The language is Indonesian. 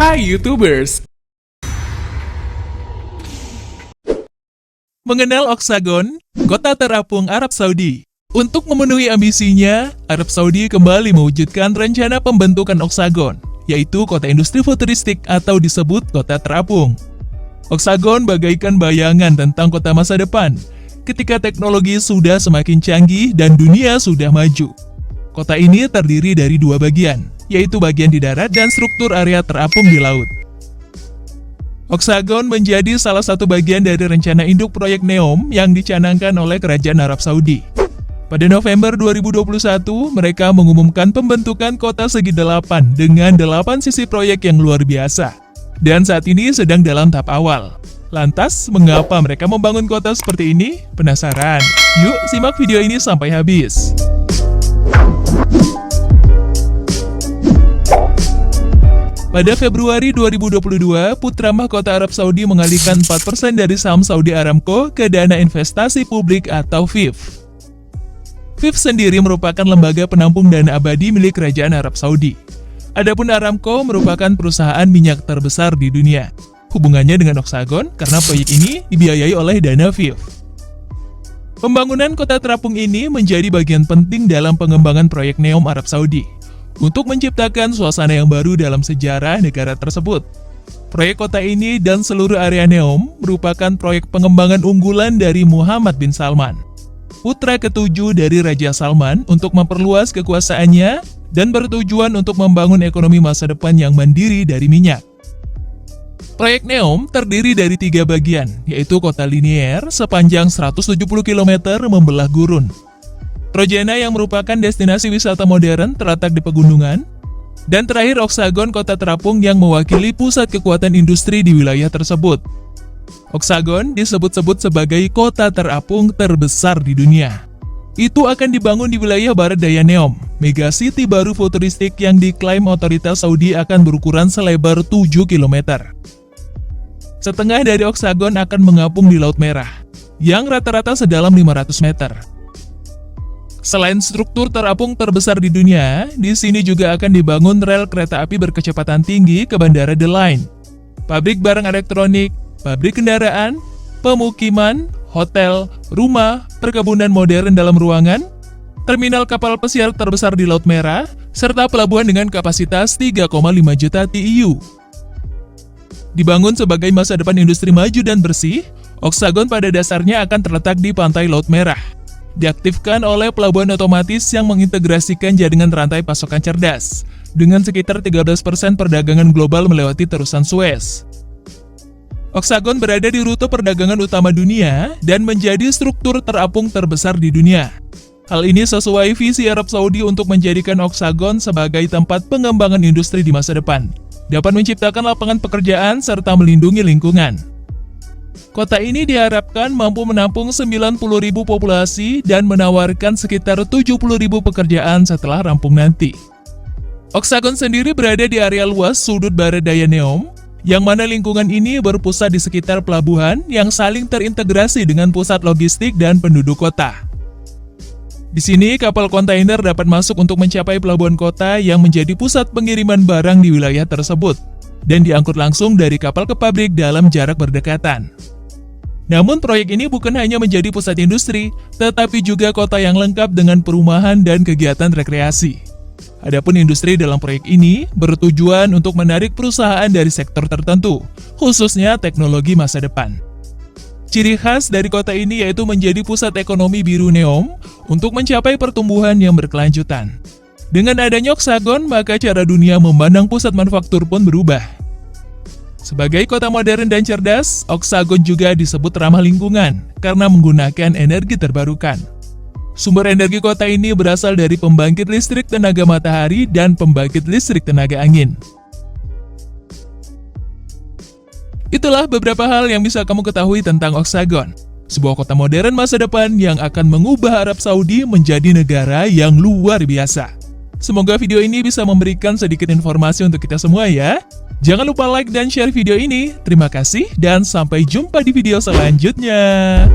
Hai YouTubers! Mengenal Oxagon, kota terapung Arab Saudi. Untuk memenuhi ambisinya, Arab Saudi kembali mewujudkan rencana pembentukan Oxagon, yaitu kota industri futuristik atau disebut kota terapung. Oxagon bagaikan bayangan tentang kota masa depan, ketika teknologi sudah semakin canggih dan dunia sudah maju. Kota ini terdiri dari dua bagian, yaitu bagian di darat dan struktur area terapung di laut. Oxagon menjadi salah satu bagian dari rencana induk proyek NEOM yang dicanangkan oleh Kerajaan Arab Saudi. Pada November 2021, mereka mengumumkan pembentukan kota segi 8 dengan 8 sisi proyek yang luar biasa. Dan saat ini sedang dalam tahap awal. Lantas, mengapa mereka membangun kota seperti ini? Penasaran? Yuk, simak video ini sampai habis. Pada Februari 2022, putra mahkota Arab Saudi mengalihkan 4% dari saham Saudi Aramco ke dana investasi publik atau FIF. FIF sendiri merupakan lembaga penampung dana abadi milik Kerajaan Arab Saudi. Adapun Aramco merupakan perusahaan minyak terbesar di dunia. Hubungannya dengan Oxagon karena proyek ini dibiayai oleh dana FIF. Pembangunan kota terapung ini menjadi bagian penting dalam pengembangan proyek NEOM Arab Saudi untuk menciptakan suasana yang baru dalam sejarah negara tersebut. Proyek kota ini dan seluruh area NEOM merupakan proyek pengembangan unggulan dari Muhammad bin Salman, putra ketujuh dari Raja Salman, untuk memperluas kekuasaannya dan bertujuan untuk membangun ekonomi masa depan yang mandiri dari minyak. Proyek NEOM terdiri dari 3 bagian, yaitu kota linier sepanjang 170 km membelah gurun, Trojena yang merupakan destinasi wisata modern terletak di pegunungan, dan terakhir Oxagon, kota terapung yang mewakili pusat kekuatan industri di wilayah tersebut. Oxagon disebut-sebut sebagai kota terapung terbesar di dunia. Itu akan dibangun di wilayah barat daya NEOM, megacity baru futuristik yang diklaim otoritas Saudi akan berukuran selebar 7 km. Setengah dari Oxagon akan mengapung di Laut Merah, yang rata-rata sedalam 500 meter. Selain struktur terapung terbesar di dunia, di sini juga akan dibangun rel kereta api berkecepatan tinggi ke Bandara The Line, pabrik barang elektronik, pabrik kendaraan, pemukiman, hotel, rumah, perkebunan modern dalam ruangan, terminal kapal pesiar terbesar di Laut Merah, serta pelabuhan dengan kapasitas 3,5 juta TEU. Dibangun sebagai masa depan industri maju dan bersih, Oxagon pada dasarnya akan terletak di pantai Laut Merah. Diaktifkan oleh pelabuhan otomatis yang mengintegrasikan jaringan rantai pasokan cerdas, dengan sekitar 13% perdagangan global melewati terusan Suez. Oxagon berada di rute perdagangan utama dunia dan menjadi struktur terapung terbesar di dunia. Hal ini sesuai visi Arab Saudi untuk menjadikan Oxagon sebagai tempat pengembangan industri di masa depan, dapat menciptakan lapangan pekerjaan serta melindungi lingkungan. Kota ini diharapkan mampu menampung 90.000 populasi dan menawarkan sekitar 70.000 pekerjaan setelah rampung nanti. Oxagon sendiri berada di area luas sudut barat daya NEOM, yang mana lingkungan ini berpusat di sekitar pelabuhan yang saling terintegrasi dengan pusat logistik dan penduduk kota. Di sini, kapal kontainer dapat masuk untuk mencapai pelabuhan kota yang menjadi pusat pengiriman barang di wilayah tersebut, dan diangkut langsung dari kapal ke pabrik dalam jarak berdekatan. Namun proyek ini bukan hanya menjadi pusat industri, tetapi juga kota yang lengkap dengan perumahan dan kegiatan rekreasi. Adapun industri dalam proyek ini bertujuan untuk menarik perusahaan dari sektor tertentu, khususnya teknologi masa depan. Ciri khas dari kota ini yaitu menjadi pusat ekonomi biru NEOM untuk mencapai pertumbuhan yang berkelanjutan. Dengan adanya Oxagon, maka cara dunia memandang pusat manufaktur pun berubah. Sebagai kota modern dan cerdas, Oxagon juga disebut ramah lingkungan karena menggunakan energi terbarukan. Sumber energi kota ini berasal dari pembangkit listrik tenaga matahari dan pembangkit listrik tenaga angin. Itulah beberapa hal yang bisa kamu ketahui tentang Oxagon, sebuah kota modern masa depan yang akan mengubah Arab Saudi menjadi negara yang luar biasa. Semoga video ini bisa memberikan sedikit informasi untuk kita semua ya. Jangan lupa like dan share video ini. Terima kasih dan sampai jumpa di video selanjutnya.